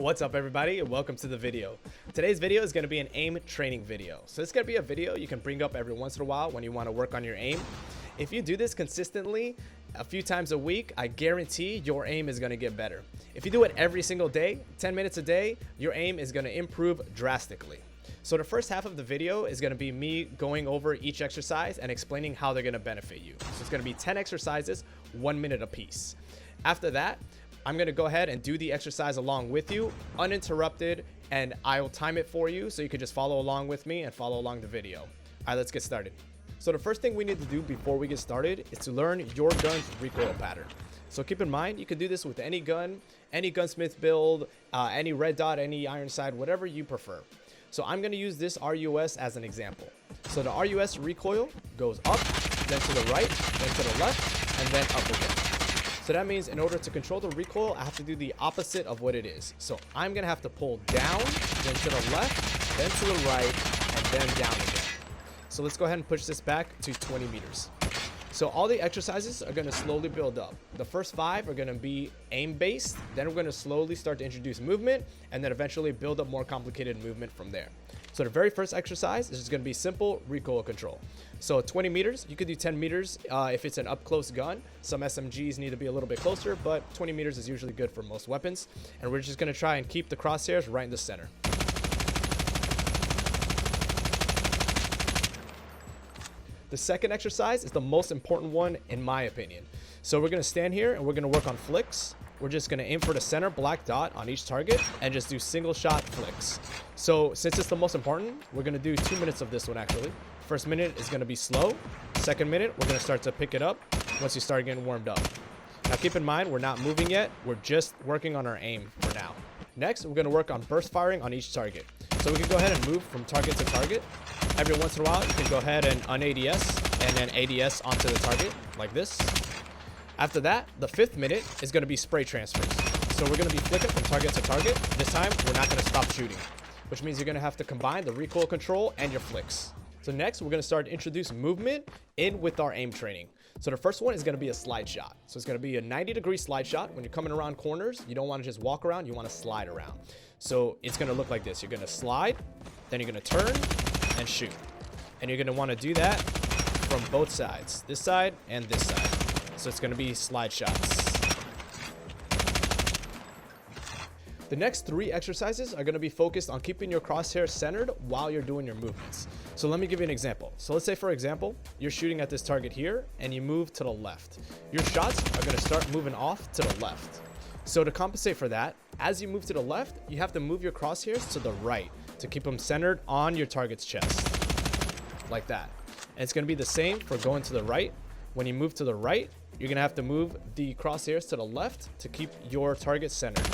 What's up everybody and welcome to the video. Today's video is going to be an aim training video. So it's going to be a video you can bring up every once in a while when you want to work on your aim. If you do this consistently a few times a week, I guarantee your aim is going to get better. If you do it every single day, 10 minutes a day, your aim is going to improve drastically. So the first half of the video is going to be me going over each exercise and explaining how they're going to benefit you. So it's going to be 10 exercises, 1 minute apiece. After that, I'm going to go ahead and do the exercise along with you, uninterrupted, and I'll time it for you so you can just follow along with me and follow along the video. All right, let's get started. So the first thing we need to do before we get started is to learn your gun's recoil pattern. So keep in mind, you can do this with any gun, any gunsmith build, any red dot, any iron sight, whatever you prefer. So I'm going to use this RUS as an example. So the RUS recoil goes up, then to the right, then to the left, and then up again. So that means in order to control the recoil, I have to do the opposite of what it is. So I'm going to have to pull down, then to the left, then to the right, and then down again. So let's go ahead and push this back to 20 meters. So all the exercises are going to slowly build up. The first 5 are going to be aim based. Then we're going to slowly start to introduce movement and then eventually build up more complicated movement from there. So the very first exercise is just going to be simple recoil control. So 20 meters, you could do 10 meters if it's an up close gun. Some SMGs need to be a little bit closer, but 20 meters is usually good for most weapons. And we're just going to try and keep the crosshairs right in the center. The second exercise is the most important one in my opinion. So we're going to stand here and we're going to work on flicks. We're just going to aim for the center black dot on each target and just do single shot flicks. So since it's the most important, we're going to do 2 minutes of this one actually. First minute is going to be slow. Second minute, we're going to start to pick it up once you start getting warmed up. Now keep in mind, we're not moving yet. We're just working on our aim for now. Next, we're going to work on burst firing on each target. So we can go ahead and move from target to target. Every once in a while, you can go ahead and un-ADS and then ADS onto the target like this. After that, the 5th minute is going to be spray transfers. So we're going to be flicking from target to target. This time, we're not going to stop shooting, which means you're going to have to combine the recoil control and your flicks. So next, we're going to start to introduce movement in with our aim training. So the first one is going to be a slide shot. So it's going to be a 90-degree slide shot. When you're coming around corners, you don't want to just walk around, you want to slide around. So it's going to look like this. You're going to slide, then you're going to turn and shoot. And you're going to want to do that from both sides, this side and this side. So it's going to be slide shots. The next 3 exercises are going to be focused on keeping your crosshair centered while you're doing your movements. So let me give you an example. So let's say, for example, you're shooting at this target here and you move to the left. Your shots are going to start moving off to the left. So to compensate for that, as you move to the left, you have to move your crosshairs to the right to keep them centered on your target's chest. Like that. And it's going to be the same for going to the right. When you move to the right, you're going to have to move the crosshairs to the left to keep your target centered.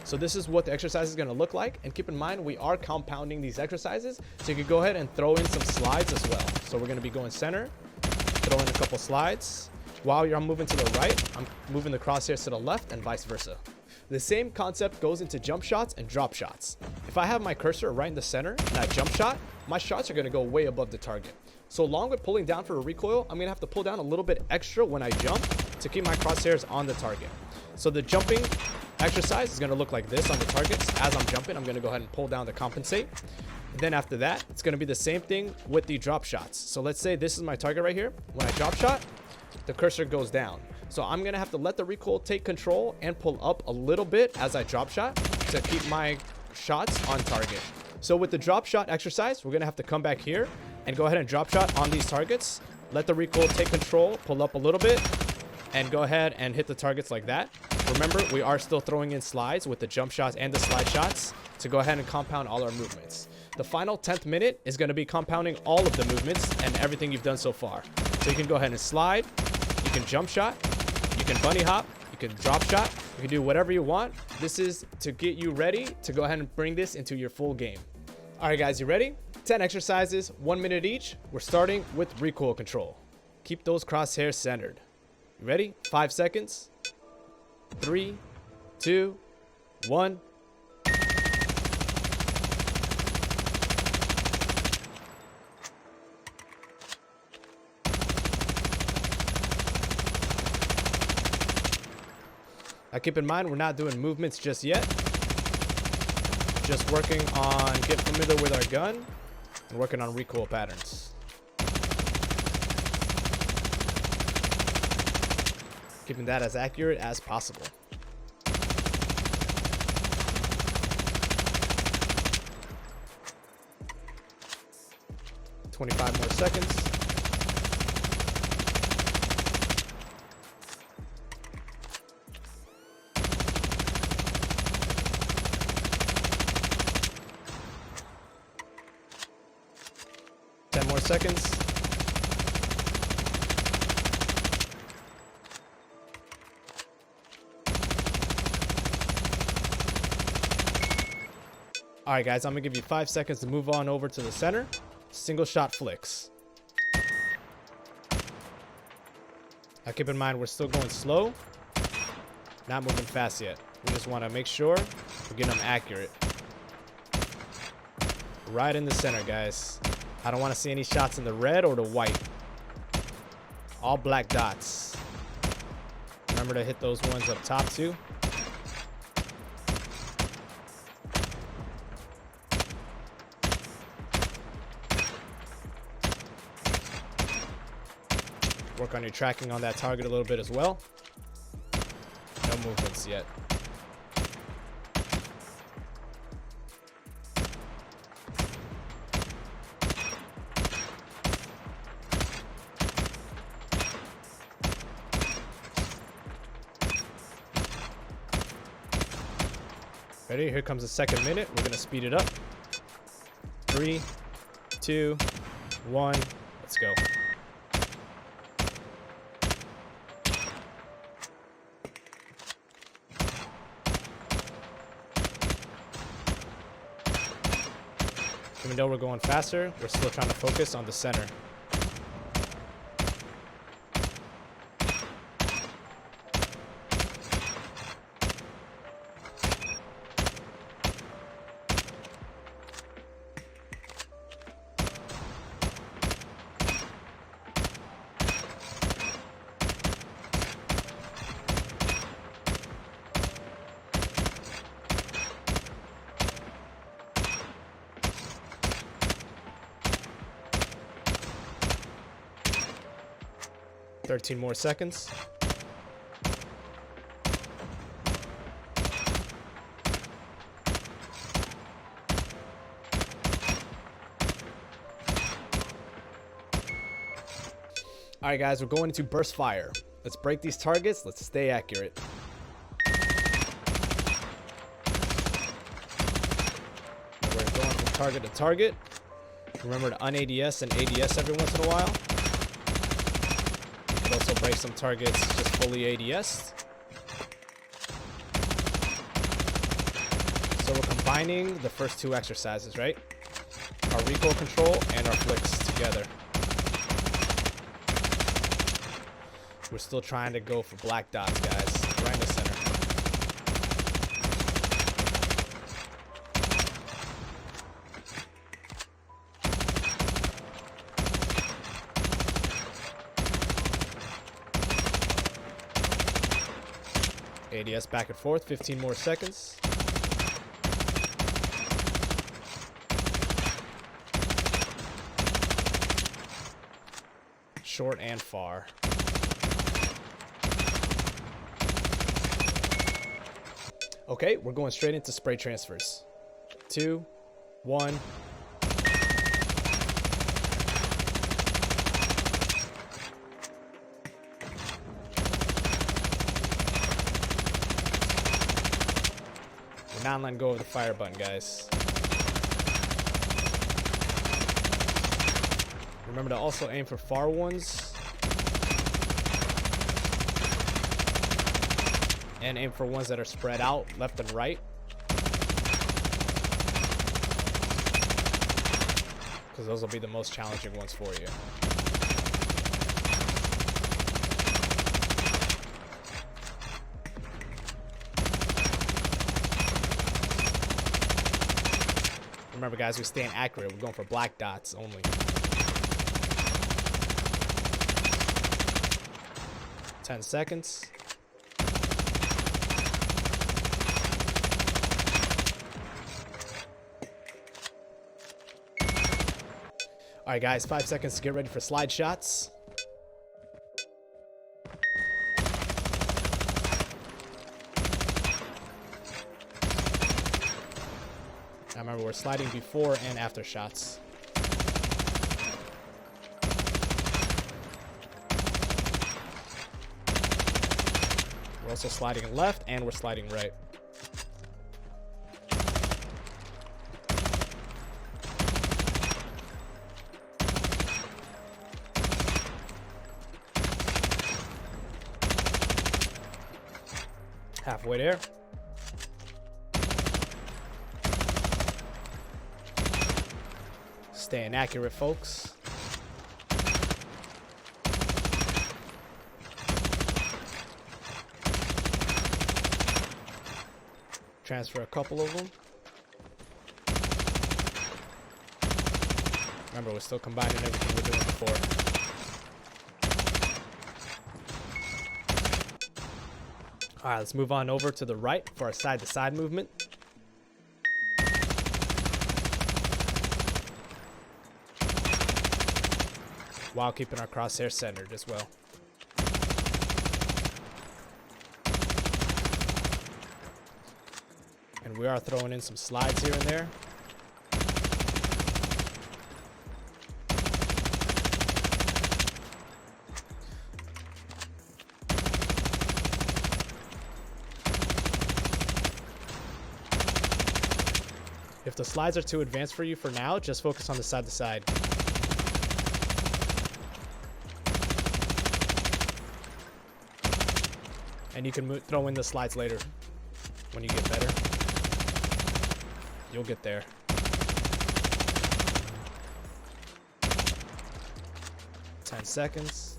So this is what the exercise is going to look like. And keep in mind, we are compounding these exercises. So you can go ahead and throw in some slides as well. So we're going to be going center, throw in a couple slides. While you're moving to the right, I'm moving the crosshairs to the left and vice versa. The same concept goes into jump shots and drop shots. If I have my cursor right in the center and I jump shot, my shots are going to go way above the target. So along with pulling down for a recoil, I'm going to have to pull down a little bit extra when I jump to keep my crosshairs on the target. So the jumping exercise is going to look like this on the targets. As I'm jumping, I'm going to go ahead and pull down to compensate. And then after that, it's going to be the same thing with the drop shots. So let's say this is my target right here. When I drop shot, the cursor goes down. So I'm going to have to let the recoil take control and pull up a little bit as I drop shot to keep my shots on target. So with the drop shot exercise, we're going to have to come back here and go ahead and drop shot on these targets. Let the recoil take control, pull up a little bit, and go ahead and hit the targets like that. Remember, we are still throwing in slides with the jump shots and the slide shots to go ahead and compound all our movements. The final 10th minute is going to be compounding all of the movements and everything you've done so far. So you can go ahead and slide, you can jump shot, you can bunny hop, you can drop shot, you can do whatever you want. This is to get you ready to go ahead and bring this into your full game. All right, guys, you ready? 10 exercises, 1 minute each. We're starting with recoil control. Keep those crosshairs centered. You ready? 5 seconds. 3, 2, 1. Keep in mind, we're not doing movements just yet. Just working on getting familiar with our gun and working on recoil patterns. Keeping that as accurate as possible. "25 more seconds. More seconds. All right, guys, I'm gonna give you 5 seconds to move on over to the center. Single shot flicks. Now keep in mind, we're still going slow, not moving fast yet. We just want to make sure we're getting them accurate. Right in the center, guys. I don't want to see any shots in the red or the white. All black dots. Remember to hit those ones up top too. Work on your tracking on that target a little bit as well. No movements yet. Ready? Here comes the second minute. We're gonna speed it up. 3, 2, 1. Let's go. Even though we're going faster, we're still trying to focus on the center. "13 more seconds. All right, guys, we're going into burst fire. Let's break these targets. Let's stay accurate. We're going from target to target. Remember to un-ADS and ADS every once in a while. Could also break some targets just fully ADS. So we're combining the first two exercises, right? Our recoil control and our flicks together. We're still trying to go for black dots, guys. Right in the center. ADS back and forth, 15 more seconds. Short and far. Okay, we're going straight into spray transfers. 2, 1. We're not letting go of the fire button, guys. Remember to also aim for far ones. And aim for ones that are spread out left and right. Because those will be the most challenging ones for you. Remember, guys, we're staying accurate. We're going for black dots only. 10 seconds. All right, guys, 5 seconds to get ready for slide shots. Now remember, we're sliding before and after shots. We're also sliding left and we're sliding right. Halfway there. Staying accurate, folks. Transfer a couple of them. Remember, we're still combining everything we're doing before. All right, let's move on over to the right for our side-to-side movement. While keeping our crosshair centered as well. And we are throwing in some slides here and there. If the slides are too advanced for you for now, just focus on the side to side. And you can throw in the slides later when you get better. You'll get there. Ten seconds.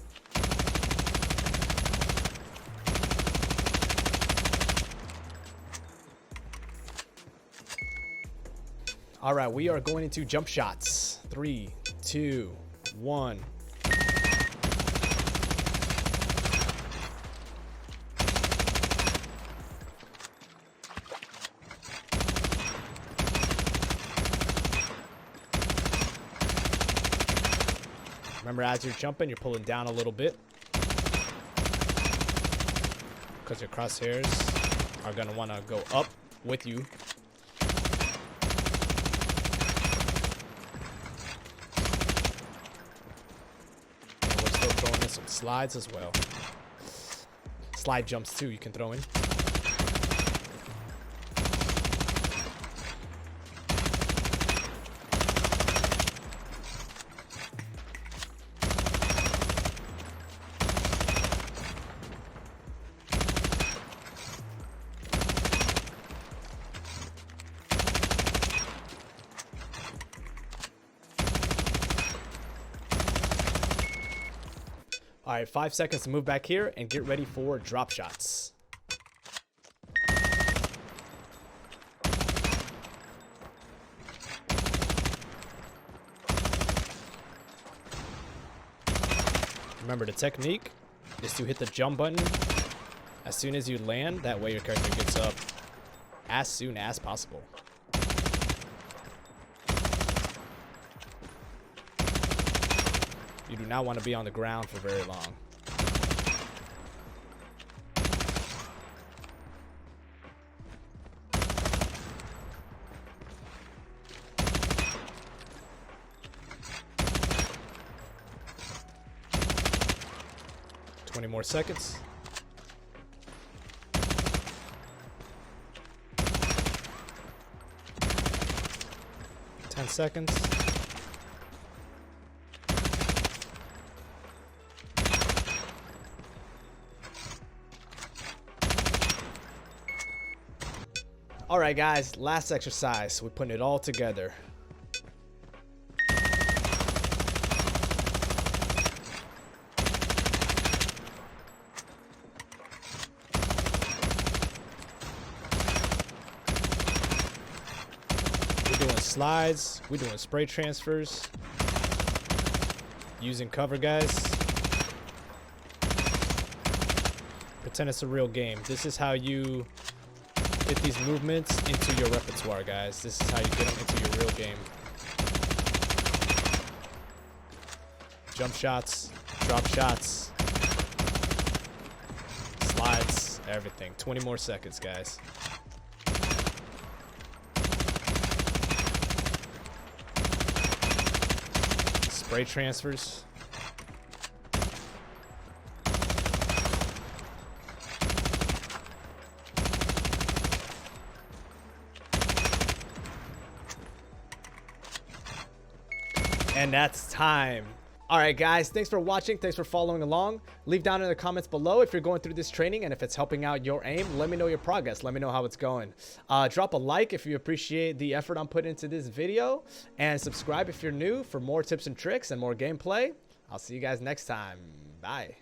All right, we are going into jump shots. 3, 2, 1. Remember, as you're jumping, you're pulling down a little bit because your crosshairs are going to want to go up with you. And we're still throwing in some slides as well. Slide jumps too you can throw in. All right, 5 seconds to move back here and get ready for drop shots. Remember, the technique is to hit the jump button as soon as you land. That way your character gets up as soon as possible. You do not want to be on the ground for very long. More seconds. 10 seconds. All right, guys, last exercise. We're putting it all together. Slides, we're doing spray transfers, using cover, guys. Pretend it's a real game. This is how you get these movements into your repertoire, guys. This is how you get them into your real game. Jump shots, drop shots, slides, everything. 20 more seconds, guys. Spray transfers. And that's time. All right, guys, thanks for watching. Thanks for following along. Leave down in the comments below if you're going through this training and if it's helping out your aim. Let me know your progress. Let me know how it's going. Drop a like if you appreciate the effort I'm putting into this video, and subscribe if you're new for more tips and tricks and more gameplay. I'll see you guys next time. Bye.